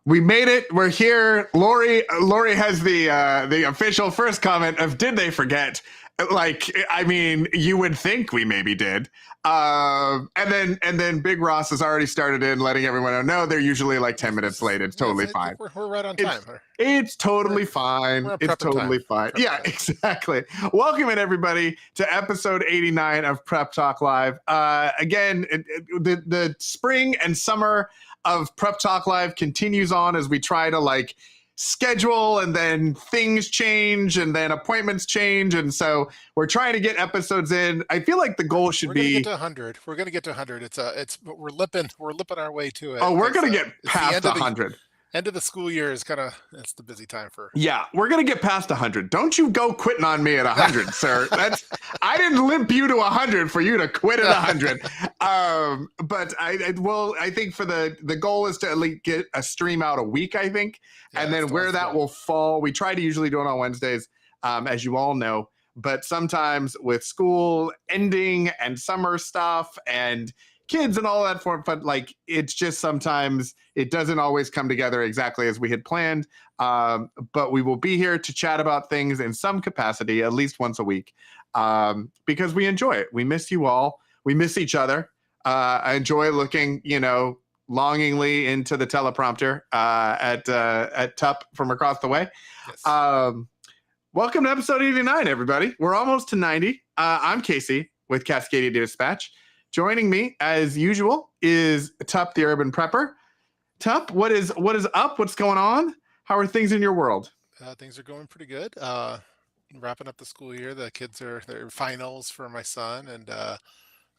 We made it. We're here. Lori has the official first comment of did they forget? Like, I mean, you would think we maybe did. And then Big Ross has already started in letting everyone know. No, they're usually like 10 minutes late. It's totally fine. We're right on time. It's totally fine. We're It's totally fine. Yeah, exactly. Welcome in everybody to episode 89 of Prep Talk Live. Again, the spring and summer of Prep Talk Live continues on as we try to like schedule, and then things change, and then appointments change, and so we're trying to get episodes in. I feel like the goal should be get to 100. We're gonna get to 100. We're lipping our way to it. Oh, we're gonna get past 100. End of the school year is it's the busy time for. Yeah, we're gonna get past 100. Don't you go quitting on me at 100, sir. I didn't limp you to 100 for you to quit at 100. But I think for the goal is to at least get a stream out a week, I think. Yeah, and then where that will fall, we try to usually do it on Wednesdays, as you all know. But sometimes with school ending and summer stuff and kids and all that form, but like it's just sometimes it doesn't always come together exactly as we had planned. But we will be here to chat about things in some capacity at least once a week, because we enjoy it. We miss you all. We miss each other. I enjoy looking, longingly into the teleprompter at TUP from across the way. Yes. Welcome to episode 89, everybody. We're almost to 90. I'm Casey with Cascadia Dispatch. Joining me, as usual, is TUP, the Urban Prepper. TUP, what is up? What's going on? How are things in your world? Things are going pretty good. Wrapping up the school year. The kids are their finals for my son, and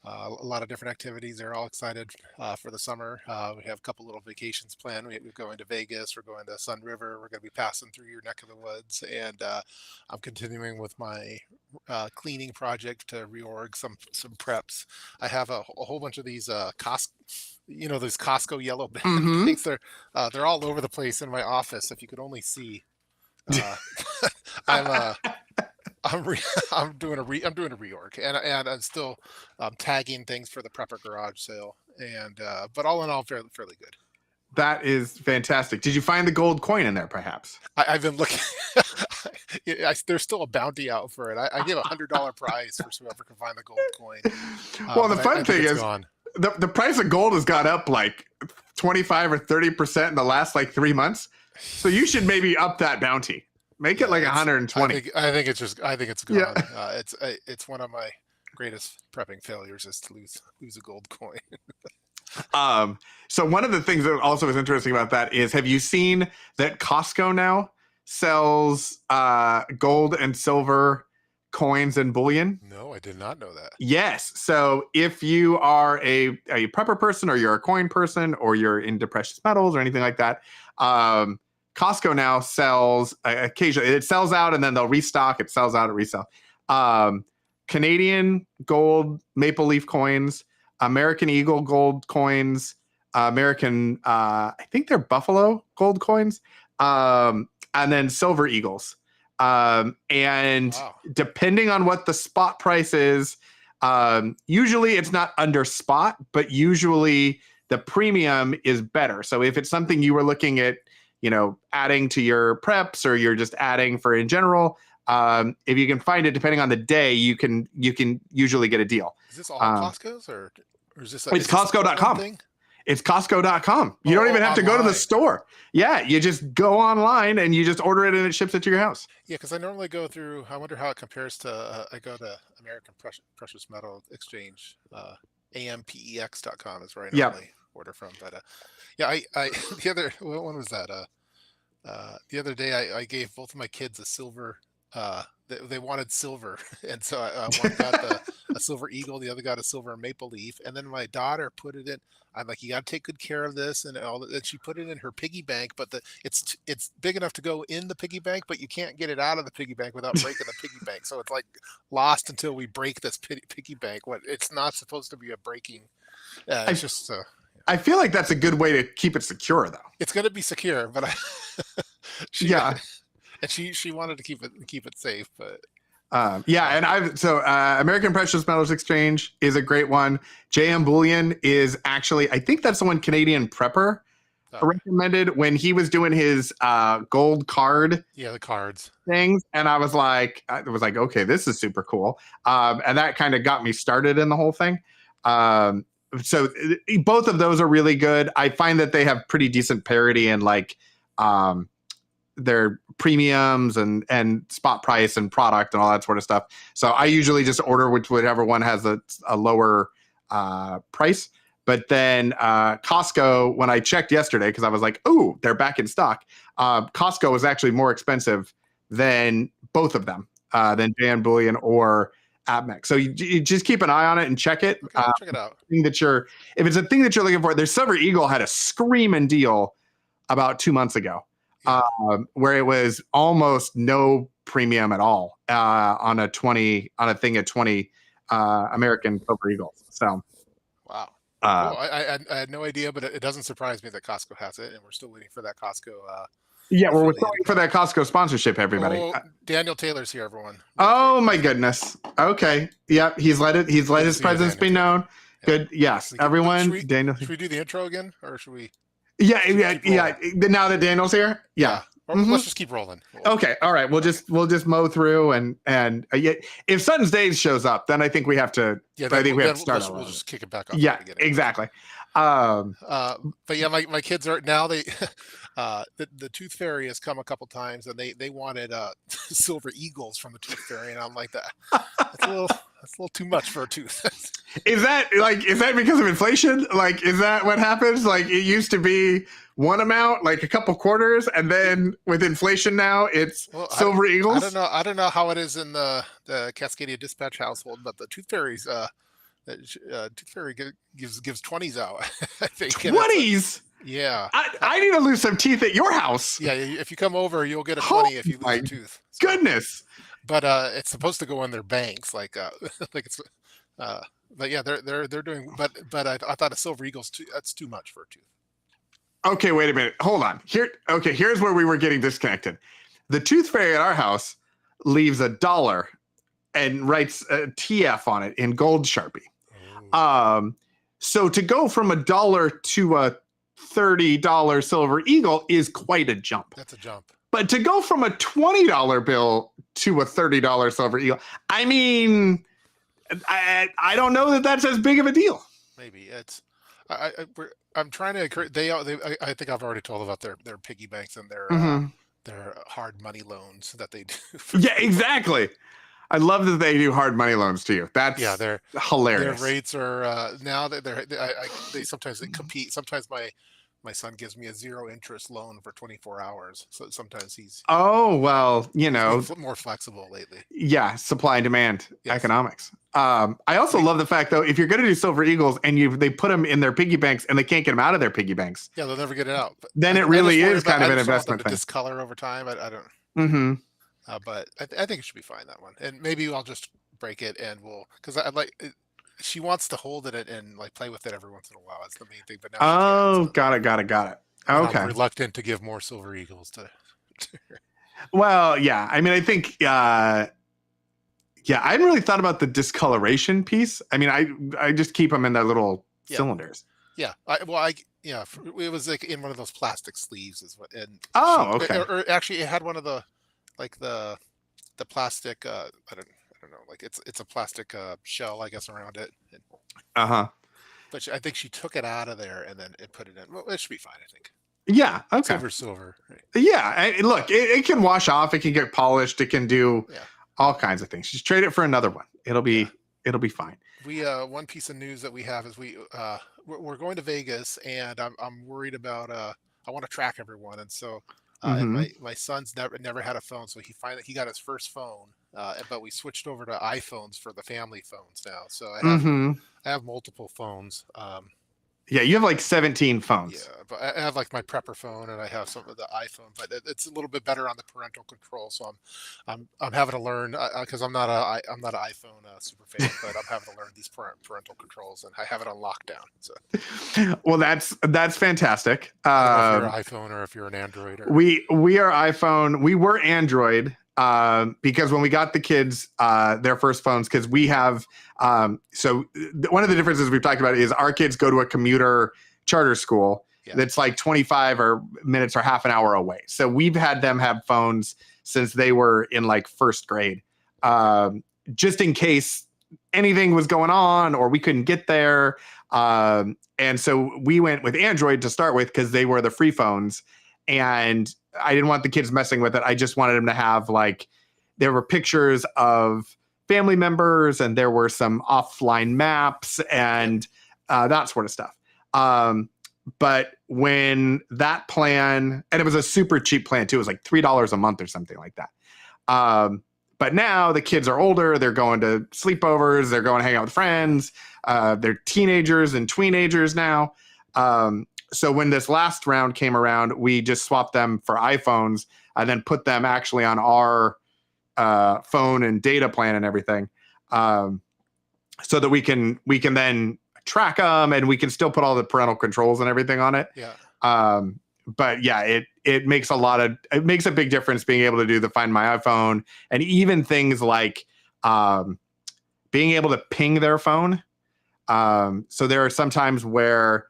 a lot of different activities. They're all excited for the summer. We have a couple little vacations planned. We're going to Vegas. We're going to Sun River. We're going to be passing through your neck of the woods. And I'm continuing with my cleaning project to reorg some preps. I have a whole bunch of these those Costco yellow bin things. They're all over the place in my office. If you could only see. I'm doing a reorg, and I'm still tagging things for the prepper garage sale, and but all in all, fairly good. That is fantastic. Did you find the gold coin in there, perhaps? I've been looking. There's still a bounty out for it. I give $100 prize for whoever can find the gold coin. Well, the fun thing is the price of gold has gone up like 25 or 30% in the last like 3 months. So you should maybe up that bounty. Make it like 120. I think it's gone. Yeah. It's one of my greatest prepping failures is to lose a gold coin. So one of the things that also is interesting about that is, have you seen that Costco now sells gold and silver coins and bullion? No, I did not know that. Yes. So if you are a prepper person, or you're a coin person, or you're into precious metals or anything like that, Costco now sells occasionally. It sells out and then they'll restock. It sells out and resell. Canadian gold maple leaf coins, American Eagle gold coins, American, I think they're Buffalo gold coins, and then silver eagles. And wow. Depending on what the spot price is, usually it's not under spot, but usually the premium is better. So if it's something you were looking at, adding to your preps, or you're just adding for in general, if you can find it, depending on the day, you can usually get a deal. Is this all Costco's or is this? It's Costco.com. It's Costco.com. You don't even have to go to the store. Yeah, you just go online and you just order it and it ships it to your house. Yeah, because I normally go through. I wonder how it compares to. I go to American Precious Metal Exchange. AMPEX.com is where I normally order from. But I the other one was that the other day I gave both of my kids a silver. They wanted silver, and so one got a silver eagle, the other got a silver maple leaf, and then my daughter put it in. I'm like, you got to take good care of this, and all that. And she put it in her piggy bank, but it's big enough to go in the piggy bank, but you can't get it out of the piggy bank without breaking the piggy bank. So it's like lost until we break this piggy bank. What it's not supposed to be a breaking. It's just. I feel like that's a good way to keep it secure, though. It's going to be secure, but she wanted to keep it safe, but. And American Precious Metals Exchange is a great one. JM Bullion is actually, I think that's the one Canadian Prepper recommended when he was doing his gold card. Yeah, the cards things, and I was like, okay, this is super cool, and that kind of got me started in the whole thing. So both of those are really good. I find that they have pretty decent parity in like their premiums and spot price and product and all that sort of stuff. So I usually just order whichever one has a lower price. But then Costco, when I checked yesterday, because I was like, oh, they're back in stock. Costco was actually more expensive than both of them, than Jan Bullion or AppMex. So you just keep an eye on it and check it. Okay, check it out. If it's a thing that you're looking for, there's Silver Eagle had a screaming deal about 2 months ago, where it was almost no premium at all on a thing of 20 American Silver Eagles. So wow. I had no idea, but it doesn't surprise me that Costco has it, and we're still waiting for that Costco. We're still waiting for that Costco sponsorship, everybody. Oh, Daniel Taylor's here, everyone. Oh my goodness. Okay. Yep. He's let his presence be known. Yeah. Good. Yes. Everyone. Daniel. Should we do the intro again, or should we? Yeah. Now that Daniel's here. Yeah. Or let's just keep rolling. Okay. All right. We'll just mow through and if Sutton's Days shows up, then I think we have to. Yeah. I think we have to start. We'll just kick it back up. Yeah. Exactly. But yeah, my kids are now the Tooth Fairy has come a couple times, and they wanted Silver Eagles from the Tooth Fairy, and I'm like, that's a little too much for a tooth. Is that because of inflation? Like, is that what happens? Like, it used to be one amount, like a couple quarters, and then with inflation now it's Silver Eagles. I don't know how it is in the Cascadia Dispatch household, but the Tooth Fairy's Tooth Fairy gives 20s out. I think 20s. Yeah, I need to lose some teeth at your house. Yeah, if you come over, you'll get a 20 if you lose a tooth. So, goodness. But it's supposed to go in their banks, like it's. But yeah, they're doing. But I thought a Silver Eagle's that's too much for a tooth. Okay, wait a minute. Hold on. Here's where we were getting disconnected. The Tooth Fairy at our house leaves $1 and writes a TF on it in gold Sharpie. Oh. So to go from $1 to a $30 Silver Eagle is quite a jump. That's a jump. But to go from a $20 bill to a $30 Silver Eagle, I mean, I don't know that that's as big of a deal. Maybe it's. I'm trying to encourage. I think I've already told about their piggy banks and their hard money loans that they do. Yeah, exactly. I love that they do hard money loans to you. That's they're hilarious. Their rates are now that they sometimes they compete. Sometimes my son gives me a 0 interest loan for 24 hours. So sometimes he's more flexible lately. Yeah, supply and demand economics. I also love the fact though, if you're going to do Silver Eagles and they put them in their piggy banks and they can't get them out of their piggy banks, they'll never get it out. But then it really is kind of an investment thing. Discolor over time. I don't. Mm-hmm. But I think it should be fine, that one. And maybe I'll just break it and because I like it. She wants to hold it and like play with it every once in a while. That's the main thing. But now got it. Okay. I'm reluctant to give more Silver Eagles to her. Well, yeah. I mean, I think I hadn't really thought about the discoloration piece. I mean, I just keep them in their little cylinders. Yeah. It was like in one of those plastic sleeves is what. And okay. Or actually, it had one of the like the plastic. I don't know. Like it's a plastic shell, I guess, around it. But I think she took it out of there and then it put it in. Well, it should be fine, I think. Yeah. Okay. Silver. Right. Yeah. Look, it can wash off. It can get polished. It can do all kinds of things. Just trade it for another one. It'll be fine. We one piece of news that we have is we're going to Vegas, and I'm worried about I want to track everyone, and so and my son's never had a phone, so he got his first phone, but we switched over to iPhones for the family phones now. So I have multiple phones. Yeah, you have like 17 phones. Yeah, but I have like my prepper phone, and I have some of the iPhone, but it's a little bit better on the parental control. So I'm having to learn because I'm not an iPhone super fan, but I'm having to learn these parental controls, and I have it on lockdown. So, well, that's fantastic. I don't know if you're an iPhone or if you're an Android. We are iPhone. We were Android. Because when we got the kids their first phones, because we have so one of the differences we've talked about is our kids go to a commuter charter school, Yeah. that's like 25 or minutes or half an hour away. So we've had them have phones since they were in like first grade, just in case anything was going on or we couldn't get there. And so we went with Android to start with because they were the free phones. And I didn't want the kids messing with it. I just wanted them to have like, there were pictures of family members and there were some offline maps and that sort of stuff. But when that plan, and it was a super cheap plan too, it was like $3 a month or something like that. But now the kids are older, they're going to sleepovers, they're going to hang out with friends, they're teenagers and tweenagers now. So when this last round came around, we just swapped them for iPhones and then put them actually on our phone and data plan and everything, so that we can then track them and we can still put all the parental controls and everything on it. Yeah. But yeah, it makes it makes a big difference being able to do the Find My iPhone and even things like being able to ping their phone. So there are some times where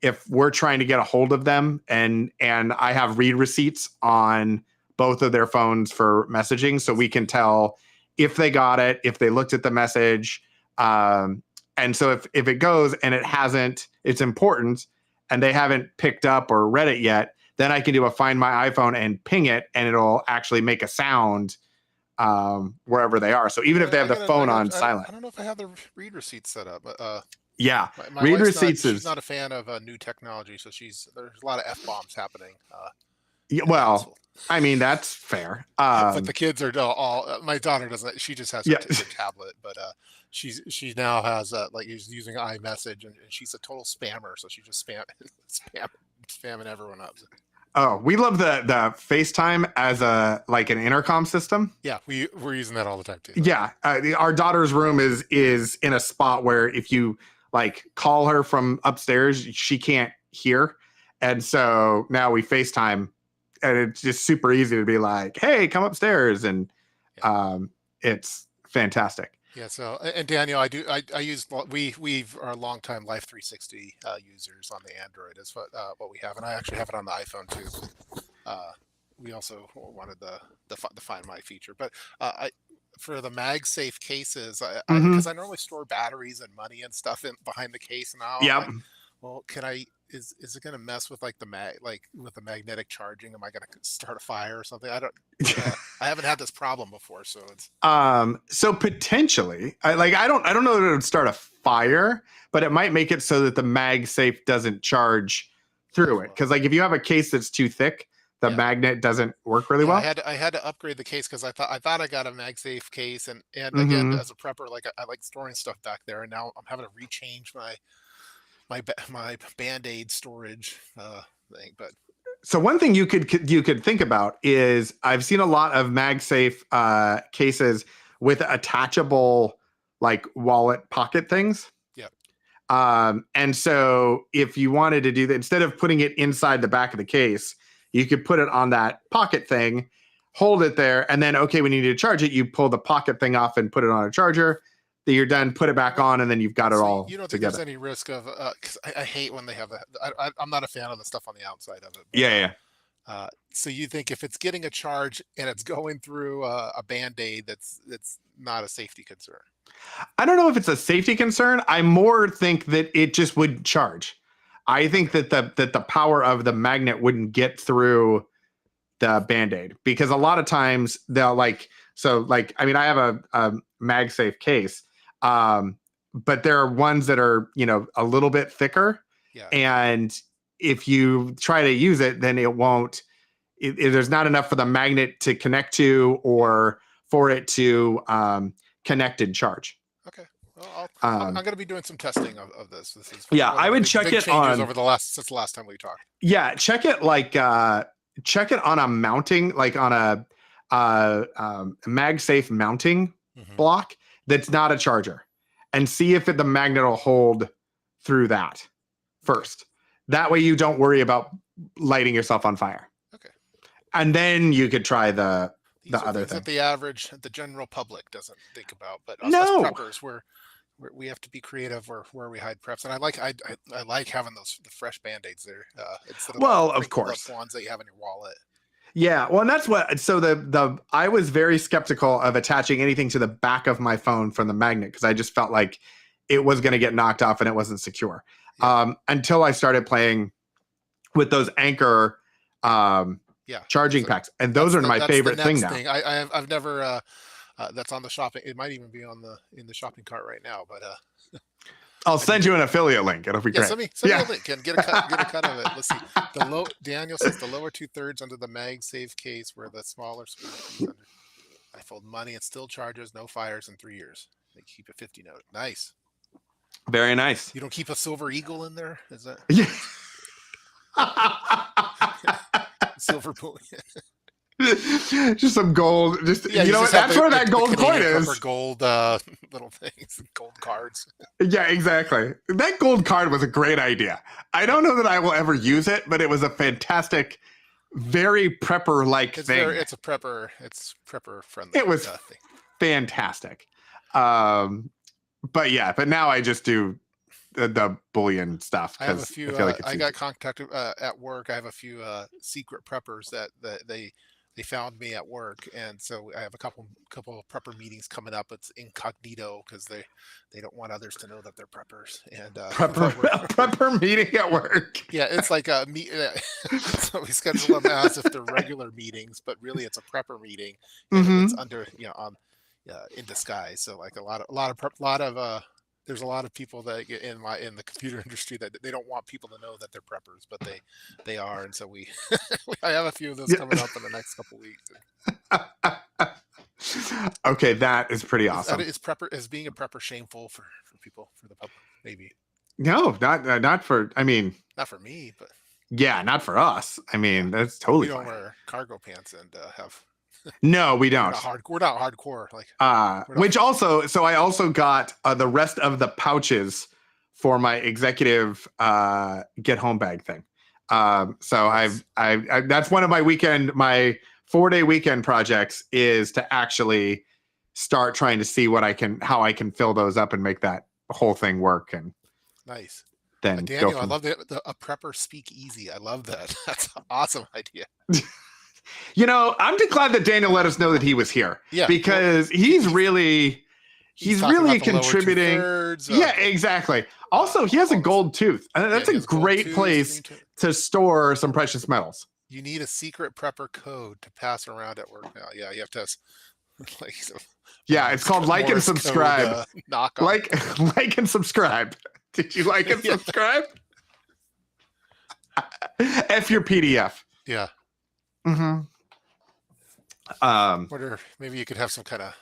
if we're trying to get a hold of them and I have read receipts on both of their phones for messaging, so we can tell if they got it, if they looked at the message. And so if it goes and it's important and they haven't picked up or read it yet, then I can do a Find My iPhone and ping it and it'll actually make a sound wherever they are. So even if they have the phone on silent. I don't know if I have the read receipt set up. Yeah, my read wife's receipts she's not a fan of new technology, so there's a lot of F-bombs happening. Yeah, well, I mean, that's fair. But the kids are all my daughter doesn't. She just has her tablet, but she now has like is using iMessage, and she's a total spammer, so she just spamming everyone up. Oh, we love the FaceTime as an intercom system. Yeah, we're using that all the time too. Yeah, our daughter's room is in a spot where if you like call her from upstairs, she can't hear, and so now we FaceTime. And it's just super easy to be like, hey, come upstairs. And it's fantastic. Yeah. So, and Daniel, I use, we are longtime Life 360 users on the Android is what we have. And I actually have it on the iPhone too. We also wanted the Find My feature, but for the MagSafe cases, because I normally store batteries and money and stuff behind the case now. Yeah. Well, is it going to mess with with the magnetic charging? Am I going to start a fire or something? I haven't had this problem before, so it's so potentially I don't know that it would start a fire, but it might make it so that the MagSafe doesn't charge through it, because like if you have a case that's too thick, the magnet doesn't work really well. I had to upgrade the case because I thought I got a MagSafe case, and again, as a prepper, like I like storing stuff back there, and now I'm having to rechange my Band-Aid storage thing. But so one thing you could think about is I've seen a lot of MagSafe cases with attachable like wallet pocket things. Yeah. And so if you wanted to do that, instead of putting it inside the back of the case, you could put it on that pocket thing, hold it there, and then when you need to charge it, you pull the pocket thing off and put it on a charger. That you're done, put it back on, and then you've got it all together. You don't think there's any risk of, because I hate when they have that. I'm not a fan of the stuff on the outside of it. But, yeah. So you think if it's getting a charge and it's going through a Band-Aid, that's not a safety concern? I don't know if it's a safety concern. I more think that it just would charge. I think that the power of the magnet wouldn't get through the Band-Aid, because a lot of times they'll I have a MagSafe case. But there are ones that are, a little bit thicker. Yeah. And if you try to use it, then it won't, there's not enough for the magnet to connect to or for it to connect and charge. Okay. Well, I'm going to be doing some testing of this. This is I would check it on since the last time we talked. Yeah. Check it on a mounting, like on a MagSafe mounting block that's not a charger, and see if the magnet will hold through that first. That way you don't worry about lighting yourself on fire. Okay. And then you could try the other thing that the general public doesn't think about, but us No. preppers, we have to be creative where we hide preps, and I like having the fresh band-aids there instead of Well, the of crinkled up course. ones that you have in your wallet. Yeah, well, and that's what. So I was very skeptical of attaching anything to the back of my phone from the magnet because I just felt like it was going to get knocked off and it wasn't secure. Yeah. Until I started playing with those Anchor charging So packs, and those are my that's favorite the thing next now. thing. I've never that's on the shopping. It might even be in the shopping cart right now, but I'll send you an affiliate link. It'll be great. Send me a link and get a cut of it. Let's see. Daniel says the lower 2/3 under the MagSafe case where the smaller spoon under. I fold money and still charges, no fires in 3 years. They keep a 50 note. Nice. Very nice. You don't keep a silver eagle in there? Is that Yeah. silver bullion? Just some gold. Just Yeah, you know what? That's where that gold coin is. Gold little things, gold cards. Yeah, exactly. That gold card was a great idea. I don't know that I will ever use it, but it was a fantastic, very prepper-like thing. It's prepper friendly. It was thing. Fantastic. But now I just do the bullion stuff. I have a few. I got contacted at work. I have a few secret preppers that they found me at work, and so I have a couple of prepper meetings coming up. It's incognito because they don't want others to know that they're preppers. And prepper meeting at work. Yeah, it's like a meet. So we schedule them as if they're regular meetings, but really it's a prepper meeting. And it's under in disguise. So like a lot of there's a lot of people that get in the computer industry that they don't want people to know that they're preppers, but they are, and so I have a few of those coming up in the next couple weeks. Okay, that is pretty awesome. Is being a prepper shameful for people, for the public? Maybe. No, not for. I mean, not for me, but yeah, not for us. I mean, that's totally. We don't fine. wear cargo pants and have. No, we don't. We're not hardcore. So I also got the rest of the pouches for my executive get home bag thing. So nice. I've that's one of my 4-day weekend projects is to actually start trying to see how I can fill those up and make that whole thing work. And nice. Then Daniel, I love a prepper speak easy. I love that. That's an awesome idea. I'm just glad that Daniel let us know that he was here. Yeah, because he's really contributing. Yeah, exactly. Also, he has a gold tooth. That's a great place to store some precious metals. You need a secret prepper code to pass around at work now. Yeah, you have to it's called like and subscribe. Like and subscribe. Did you like and subscribe? F your PDF. Yeah. Mm-hmm. Wonder maybe you could have some kind of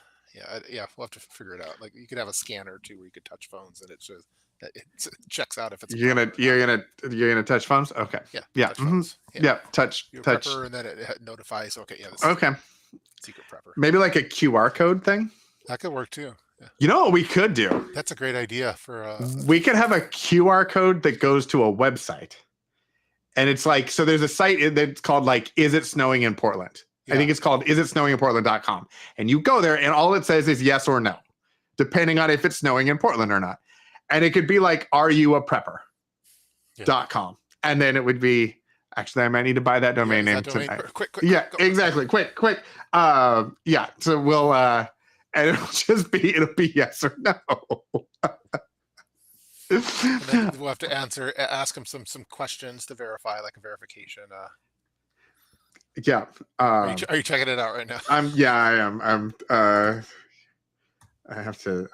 we'll have to figure it out. Like you could have a scanner too where you could touch phones and it checks out if it's you're gonna touch phones. Okay. Yeah. Touch phones. Touch prepper, and then it notifies. Okay. Yeah. Okay. Secret prepper. Maybe like a QR code thing. That could work too. Yeah. You know what we could do? That's a great idea for. We could have a QR code that goes to a website. And it's like, so there's a site that's called Is It Snowing in Portland? Yeah. I think it's called isitsnowinginportland.com. And you go there and all it says is yes or no, depending on if it's snowing in Portland or not. And it could be are you a prepper.com. And then it would be, actually, I might need to buy that domain name tonight. Quick. Yeah, exactly. Quick. So we'll, and it'll be yes or no. And then we'll have to ask him some questions to verify, like a verification. Yeah. Are you checking it out right now? I am. I have to.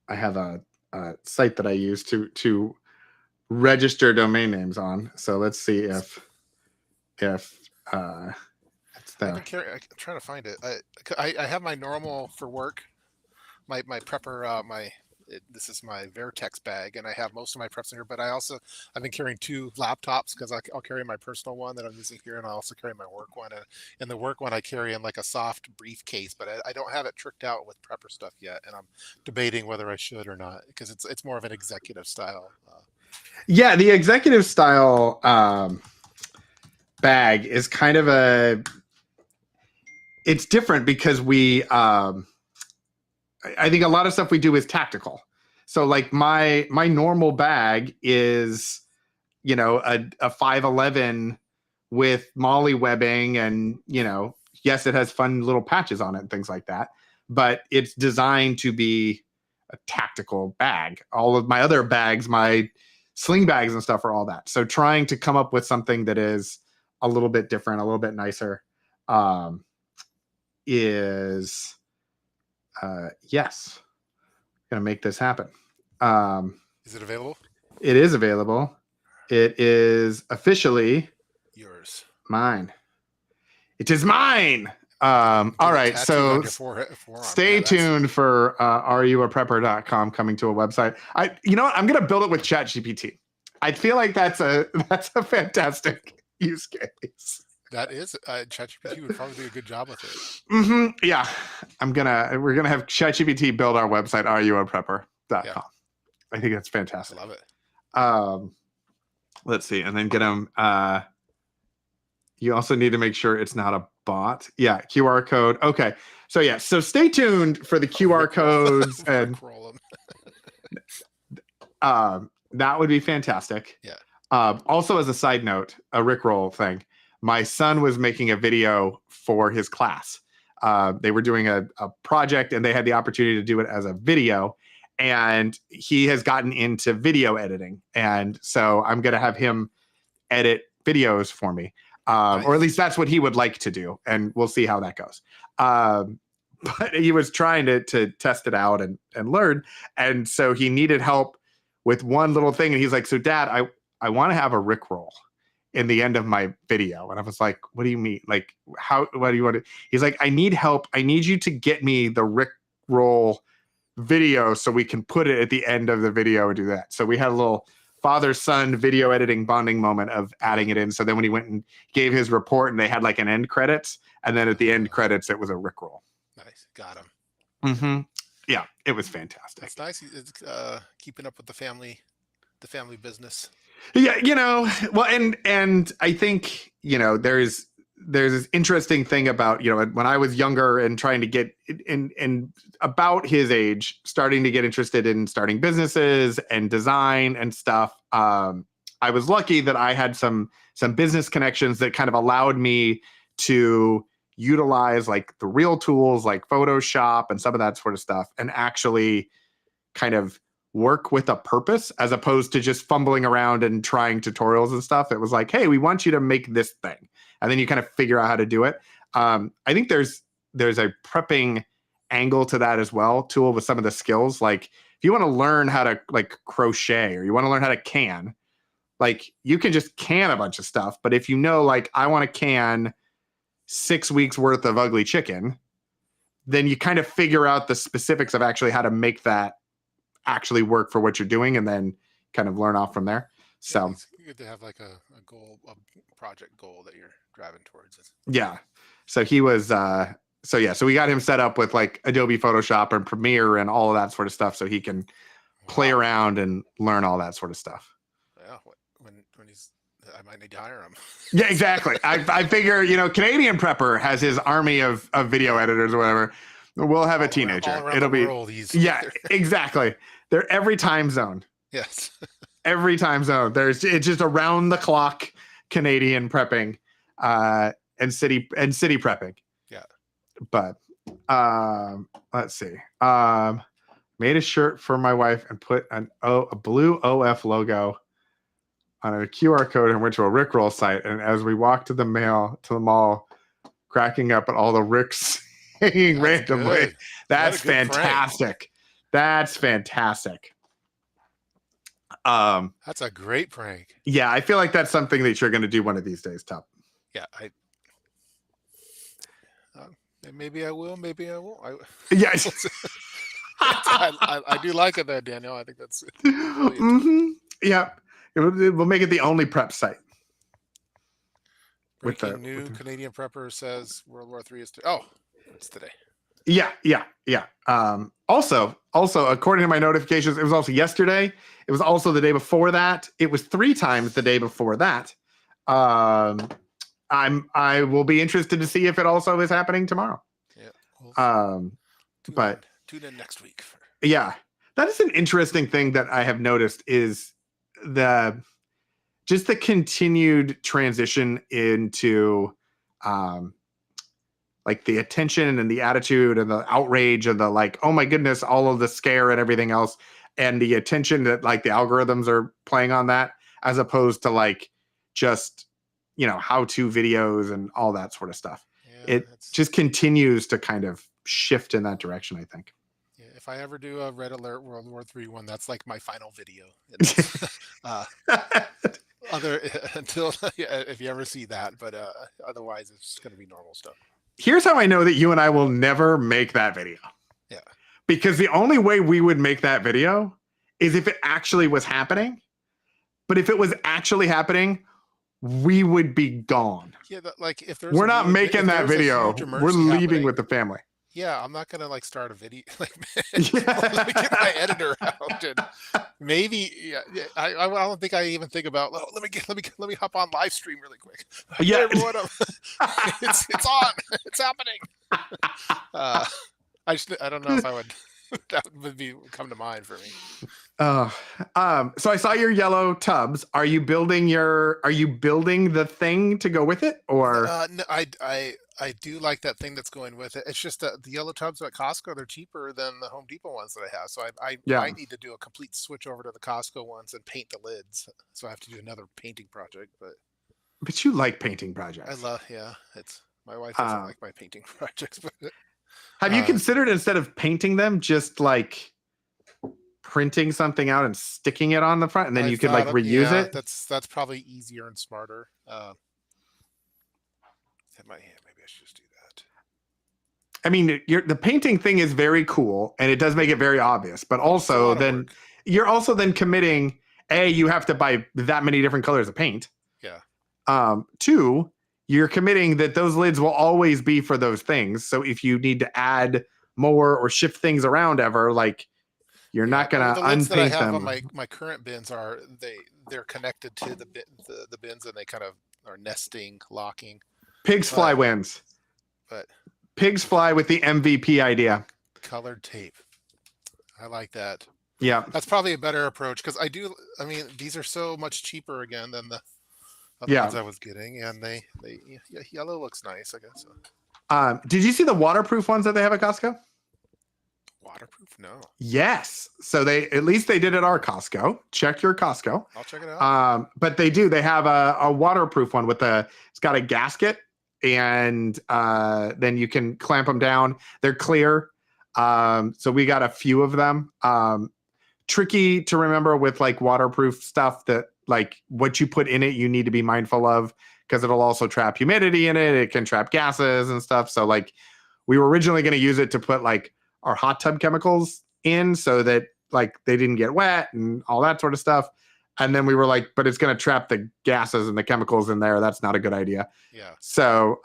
I have a site that I use to register domain names on. So let's see if it's there. I'm trying to find it. I have my normal for work. My prepper, this is my Vertex bag, and I have most of my preps in here. But I've been carrying 2 laptops because I'll carry my personal one that I'm using here, and I also carry my work one. And the work one I carry in a soft briefcase, but I don't have it tricked out with prepper stuff yet, and I'm debating whether I should or not because it's more of an executive style. Yeah, the executive style bag is kind of it's different because we. I think a lot of stuff we do is tactical. So like my normal bag is, you know, a 511 with molly webbing, and, you know, yes, it has fun little patches on it and things like that, but it's designed to be a tactical bag. All of my other bags, my sling bags and stuff, are all that. So trying to come up with something that is a little bit different, a little bit nicer, is yes, gonna make this happen. Is it available? It is available. It is officially Yours. mine. It is mine. All right, so stay tuned for areyouaprepper.com coming to a website. You know what? I'm gonna build it with ChatGPT. I feel like that's a fantastic use case. That is, ChatGPT would probably do a good job with it. Mm-hmm. Yeah, we're gonna have ChatGPT build our website, areyouaprepper.com. Yeah. I think that's fantastic. I love it. Let's see, and then get them. You also need to make sure it's not a bot. Yeah, QR code. Okay, so yeah, so stay tuned for the QR codes and that would be fantastic. Yeah. Also, as a side note, a Rickroll thing. My son was making a video for his class. They were doing a project, and they had the opportunity to do it as a video. And he has gotten into video editing, and so I'm going to have him edit videos for me. Nice. Or at least that's what he would like to do, and we'll see how that goes. But he was trying to test it out and learn, and so he needed help with one little thing, and he's like, "So, Dad, I want to have a Rickroll in the end of my video." And I was like, "What do you mean? Like, what do you want to?" He's like, "I need help. I need you to get me the Rickroll video so we can put it at the end of the video and do that." So we had a little father-son video editing bonding moment of adding it in. So then when he went and gave his report, and they had like an end credits, and then at the end credits, it was a Rickroll. Nice. Got him. Mm-hmm. Yeah, it was fantastic. It's nice. It's keeping up with the family business. Yeah, you know, well, and I think, you know, there's this interesting thing about, you know, when I was younger and trying to get in about his age, starting to get interested in starting businesses and design and stuff. I was lucky that I had some business connections that kind of allowed me to utilize like the real tools like Photoshop and some of that sort of stuff, and actually kind of work with a purpose, as opposed to just fumbling around and trying tutorials and stuff. It was like, hey, we want you to make this thing, and then you kind of figure out how to do it. I think there's a prepping angle to that as well, tool with some of the skills. Like if you want to learn how to like crochet, or you want to learn how to can, like you can just can a bunch of stuff. But if you know, like, I want to can 6 weeks worth of ugly chicken, then you kind of figure out the specifics of actually how to make that actually work for what you're doing, and then kind of learn off from there. So it's good to have like a goal, a project goal that you're driving towards. Yeah. So he was, so we got him set up with like Adobe Photoshop and Premiere and all of that sort of stuff, so he can play around and learn all that sort of stuff. Yeah. When he's, I might need to hire him. Yeah, exactly. I figure, you know, Canadian Prepper has his army of video editors or whatever. We'll have a teenager. It'll be, yeah, exactly. They're every time zone. Yes. Every time zone. It's just around the clock Canadian prepping, and city prepping. Yeah. But let's see. Made a shirt for my wife and put a blue OF logo on a QR code and went to a Rickroll site. And as we walked to the mall, cracking up at all the Ricks hanging randomly. Good. That's fantastic. Prank. That's fantastic. That's a great prank. Yeah, I feel like that's something that you're going to do one of these days, Tup. Yeah, maybe I will, maybe I won't. Yes. I do like it, though, Daniel. I think that's mm-hmm. Yeah. We'll make it the only prep site. Breaking new Canadian Prepper says World War III is it's today. Yeah. Also, according to my notifications, it was also yesterday. It was also the day before that. It was 3 times the day before that. I will be interested to see if it also is happening tomorrow. Yeah. But too Tune in next week. Yeah, that is an interesting thing that I have noticed is the just the continued transition into like the attention and the attitude and the outrage and the like, oh my goodness, all of the scare and everything else, and the attention that like the algorithms are playing on that, as opposed to like just, you know, how-to videos and all that sort of stuff. Yeah, It just continues to kind of shift in that direction, I think. Yeah, if I ever do a Red Alert World War III one, that's like my final video. Other until if you ever see that, but otherwise it's just going to be normal stuff. Here's how I know that you and I will never make that video. Yeah. Because the only way we would make that video is if it actually was happening. But if it was actually happening, we would be gone. Yeah, like if there's we're not making that video, we're leaving with the family. Yeah, I'm not gonna like start a video. Like, let me get my editor out, and maybe I don't think I even think about. Oh, let me hop on live stream really quick. Yeah, everyone, it's on. It's happening. I don't know if I would. That would come to mind for me. So I saw your yellow tubs. Are you building the thing to go with it, or? No, I do like that thing that's going with it. It's just that the yellow tubs at Costco, they're cheaper than the Home Depot ones that I have. So I might need to do a complete switch over to the Costco ones and paint the lids. So I have to do another painting project. But you like painting projects. It's my wife doesn't like my painting projects. But have you considered, instead of painting them, just like printing something out and sticking it on the front, and then you could like reuse it? That's probably easier and smarter. Maybe I should just do that. I mean, the painting thing is very cool, and it does make it very obvious. But also, then you're also then committing. You have to buy that many different colors of paint. Yeah. 2, you're committing that those lids will always be for those things. So if you need to add more or shift things around ever, like you're not going to unpaint that I have them. On my current bins they're connected to the bins, and they kind of are nesting, locking. Pigs fly wins. But pigs fly with the MVP idea. Colored tape. I like that. Yeah. That's probably a better approach, because these are so much cheaper again than the ones I was getting, and yellow looks nice, I guess. Did you see the waterproof ones that they have at Costco? Waterproof? No. Yes. So at least they did at our Costco. Check your Costco. I'll check it out. But they have a waterproof one it's got a gasket, and then you can clamp them down. They're clear. So we got a few of them. Tricky to remember with like waterproof stuff, that like what you put in it, you need to be mindful of, because it'll also trap humidity in it. It can trap gases and stuff. So like we were originally going to use it to put like our hot tub chemicals in, so that like they didn't get wet and all that sort of stuff. And then we were like, but it's going to trap the gases and the chemicals in there. That's not a good idea. Yeah. So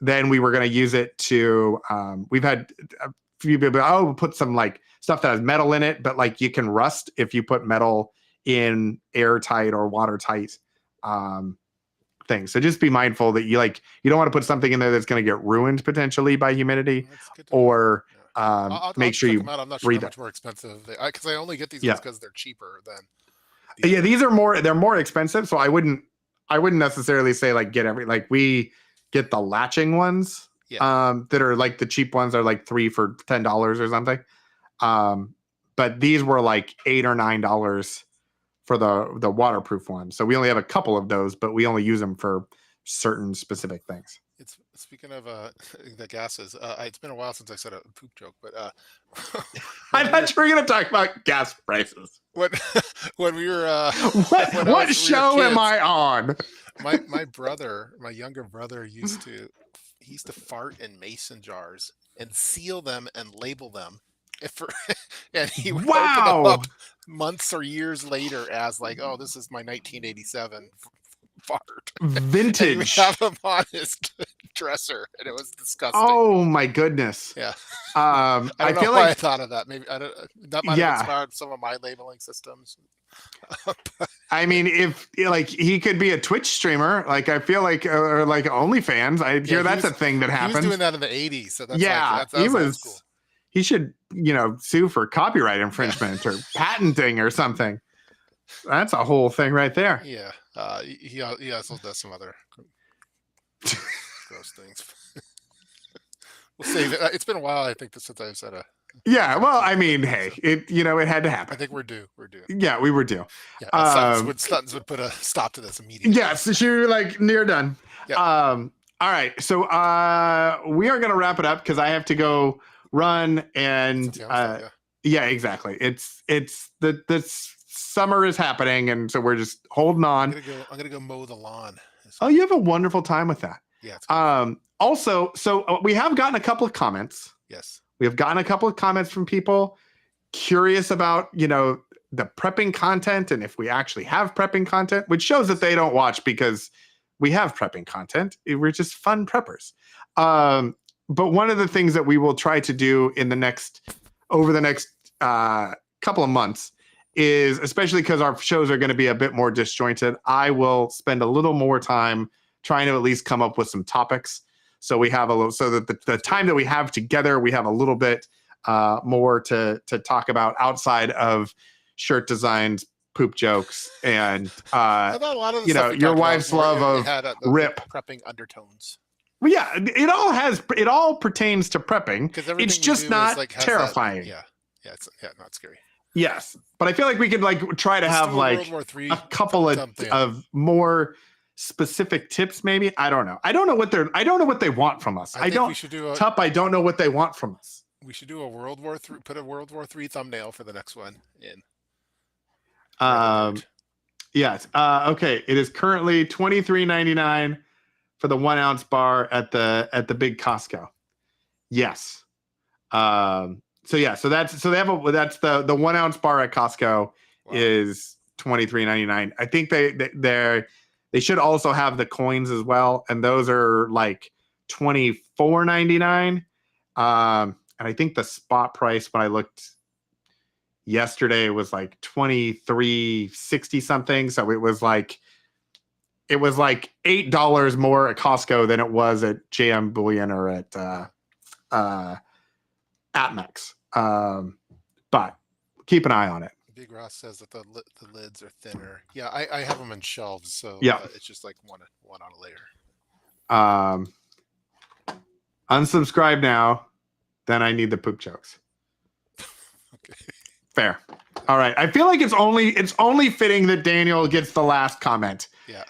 then we were going to use it to, we've had a few people, we'll put some like stuff that has metal in it, but like you can rust if you put metal in airtight or watertight things. So just be mindful that you don't want to put something in there that's going to get ruined potentially by humidity, or make sure you read I'm not sure how much more expensive because I only get these ones because they're cheaper than. These are they're more expensive. So I wouldn't necessarily say like we get the latching ones that are like the cheap ones are like 3 for $10 or something. But these were like $8 or $9 for the waterproof ones. So we only have a couple of those, but we only use them for certain specific things. It's speaking of the gases. It's been a while since I said a poop joke, but I thought you were going to talk about gas prices. When we were what show am I on? My younger brother used to fart in mason jars and seal them and label them. And he would open them up months or years later as like, oh, this is my 1987 fart. Vintage. And he would have them on his dresser, and it was disgusting. Oh my goodness. Yeah. I don't know feel why like I thought of that. Maybe that might have inspired some of my labeling systems. I mean, if like he could be a Twitch streamer, like I feel like, or like OnlyFans. I hear that's a thing that happens. He was doing that in the 80s. So that's he was. Cool. he should, sue for copyright infringement or patenting or something. That's a whole thing right there. Yeah. He also does some other gross things. We'll save it. It's been a while, I think, since I've said a. Yeah, well, I mean, hey, it had to happen. I think we're due. We're due. Yeah, we were due. Yeah, Stuntons would put a stop to this immediately. Yes, you're like near done. Yeah. All right, so we are gonna wrap it up because I have to go run and yeah, exactly. It's the summer is happening, and so we're just holding on. I'm gonna go mow the lawn. Oh, you have a wonderful time with that. Yeah. It's also, so we have gotten a couple of comments. Yes. We have gotten a couple of comments from people curious about, the prepping content and if we actually have prepping content, which shows that they don't watch because we have prepping content. We're just fun preppers. But one of the things that we will try to do over the next couple of months is, especially because our shows are going to be a bit more disjointed, I will spend a little more time trying to at least come up with some topics. So we have so that the time that we have together, we have a little bit more to talk about outside of shirt designs, poop jokes, and I thought a lot of the your wife's love of rip prepping undertones. Well, yeah, it all pertains to prepping. It's just not terrifying. It's not scary. Yes, but I feel like we could try to have a couple of more specific tips, maybe. I don't know. I don't know what they want from us. I don't know what they want from us. We should do a World War III. Put a World War III thumbnail for the next one in. Yes. Okay. It is currently $23.99 for the 1 ounce bar at the big Costco. Yes. So that's the 1 ounce bar at Costco. Wow. Is $23.99. I think they should also have the coins as well, and those are like $24.99. And I think the spot price when I looked yesterday was like $23.60 something. So it was like $8 more at Costco than it was at JM Bullion or at Atmex. But keep an eye on it. Big Ross says that the lids are thinner. Yeah, I have them in shelves, so it's just like one on a layer. Unsubscribe now. Then I need the poop jokes. Okay. Fair. All right. I feel like it's only fitting that Daniel gets the last comment. Yeah.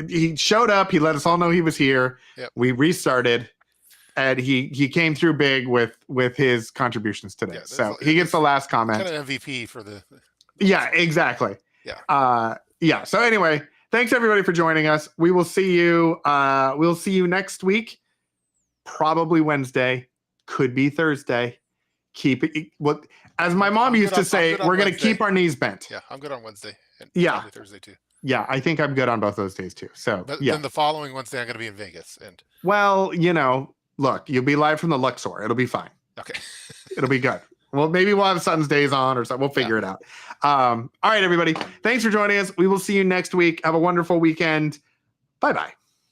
He showed up. He let us all know he was here. Yep. We restarted, and he came through big with his contributions today. Yeah, so he gets the last comment. Kind of MVP for the. Yeah. Exactly. Yeah. Yeah. So anyway, thanks everybody for joining us. We will see you. We'll see you next week. Probably Wednesday, could be Thursday. Keep it. Well, as my mom used to say, we're going to keep our knees bent. Yeah, I'm good on Wednesday. And probably Thursday too. Yeah, I think I'm good on both those days too. So then the following Wednesday, I'm going to be in Vegas. And look, you'll be live from the Luxor. It'll be fine. Okay, it'll be good. Well, maybe we'll have Sun's days on or something. We'll figure it out. All right, everybody. Thanks for joining us. We will see you next week. Have a wonderful weekend. Bye-bye.